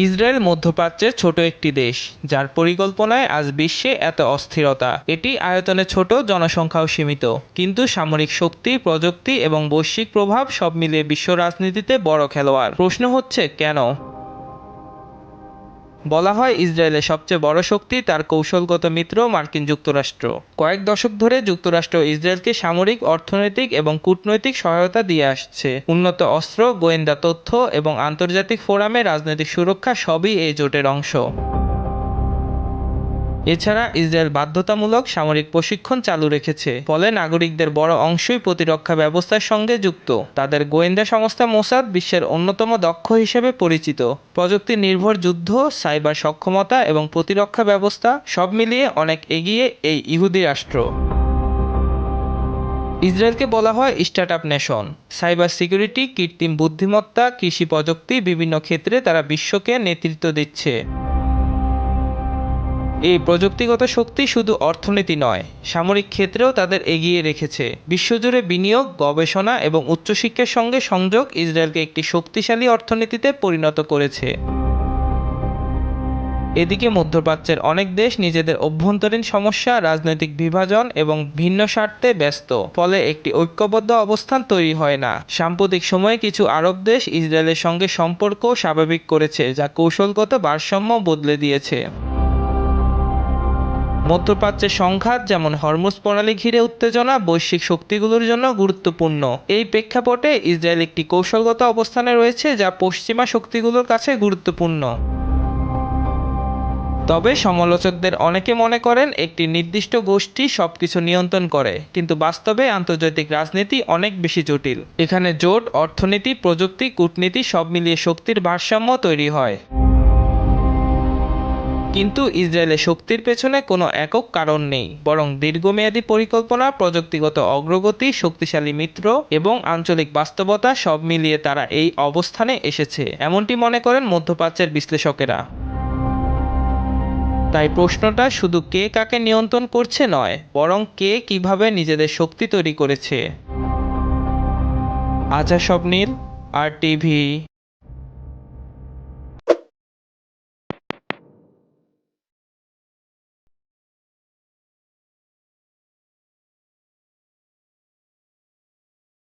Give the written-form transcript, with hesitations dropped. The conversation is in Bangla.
ইসরায়েল মধ্যপ্রাচ্যের ছোট একটি দেশ, যার পরিকল্পনায় আজ বিশ্বে এত অস্থিরতা। এটি আয়তনে ছোট, জনসংখ্যাও সীমিত, কিন্তু সামরিক শক্তি, প্রযুক্তি এবং বৈশ্বিক প্রভাব সব মিলিয়ে বিশ্ব রাজনীতিতে বড় খেলোয়াড়। প্রশ্ন হচ্ছে কেন? বলা হয় ইসরায়েলের সবচেয়ে বড় শক্তি তার কৌশলগত মিত্র মার্কিন যুক্তরাষ্ট্র। কয়েক দশক ধরে যুক্তরাষ্ট্র ইসরায়েলকে সামরিক, অর্থনৈতিক এবং কূটনৈতিক সহায়তা দিয়ে আসছে। উন্নত অস্ত্র, গোয়েন্দা তথ্য এবং আন্তর্জাতিক ফোরামে রাজনৈতিক সুরক্ষা সবই এই জোটের অংশ। এছাড়া ইসরায়েল বাধ্যতামূলক সামরিক প্রশিক্ষণ চালু রেখেছে, ফলে নাগরিকদের বড় অংশই প্রতিরক্ষা ব্যবস্থার সঙ্গে যুক্ত। তাদের গোয়েন্দা সংস্থা মোসাদ বিশ্বের অন্যতম দক্ষ হিসেবে পরিচিত। প্রযুক্তি নির্ভর যুদ্ধ, সাইবার সক্ষমতা এবং প্রতিরক্ষা ব্যবস্থা সব মিলিয়ে অনেক এগিয়ে এই ইহুদি রাষ্ট্র। ইসরায়েলকে বলা হয় স্টার্টআপ নেশন। সাইবার সিকিউরিটি, কৃত্রিম বুদ্ধিমত্তা, কৃষি প্রযুক্তি, বিভিন্ন ক্ষেত্রে তারা বিশ্বকে নেতৃত্ব দিচ্ছে। এই প্রযুক্তিগত শক্তি শুধু অর্থনীতি নয়, সামরিক ক্ষেত্রেও তাদের এগিয়ে রেখেছে। বিশ্বজুড়ে বিনিয়োগ, গবেষণা এবং উচ্চশিক্ষার সঙ্গে সংযোগ ইসরায়েলকে একটি শক্তিশালী অর্থনীতিতে পরিণত করেছে। এদিকে মধ্যপ্রাচ্যের অনেক দেশ নিজেদের অভ্যন্তরীণ সমস্যা, রাজনৈতিক বিভাজন এবং ভিন্ন স্বার্থে ব্যস্ত, ফলে একটি ঐক্যবদ্ধ অবস্থান তৈরি হয় না। সাম্প্রতিক সময়ে কিছু আরব দেশ ইসরায়েলের সঙ্গে সম্পর্ক স্বাভাবিক করেছে, যা কৌশলগত ভারসাম্য বদলে দিয়েছে। মধ্যপ্রাচ্যের সংঘাত, যেমন হরমুজ প্রণালী ঘিরে উত্তেজনা, বৈশ্বিক শক্তিগুলোর জন্য গুরুত্বপূর্ণ। এই প্রেক্ষাপটে ইসরায়েল একটি কৌশলগত অবস্থানে রয়েছে, যা পশ্চিমা শক্তিগুলোর কাছে গুরুত্বপূর্ণ। তবে সমালোচকদের অনেকে মনে করেন একটি নির্দিষ্ট গোষ্ঠী সবকিছু নিয়ন্ত্রণ করে, কিন্তু বাস্তবে আন্তর্জাতিক রাজনীতি অনেক বেশি জটিল। এখানে জোট, অর্থনীতি, প্রযুক্তি, কূটনীতি সব মিলিয়ে শক্তির ভারসাম্য তৈরি হয়। কিন্তু ইসরায়েলের শক্তির পেছনে কোনো একক কারণ নেই, বরং দীর্ঘমেয়াদী পরিকল্পনা, প্রযুক্তিগত অগ্রগতি, শক্তিশালী মিত্র এবং আঞ্চলিক বাস্তবতা সব মিলিয়ে তারা এই অবস্থানে এসেছে, এমনটি মনে করেন মধ্যপ্রাচ্যের বিশ্লেষকেরা। তাই প্রশ্নটা শুধু কে কাকে নিয়ন্ত্রণ করছে নয়, বরং কে কিভাবে নিজেদের শক্তি তৈরি করেছে। আচ্ছা স্বপ্নীল, আর টিভি।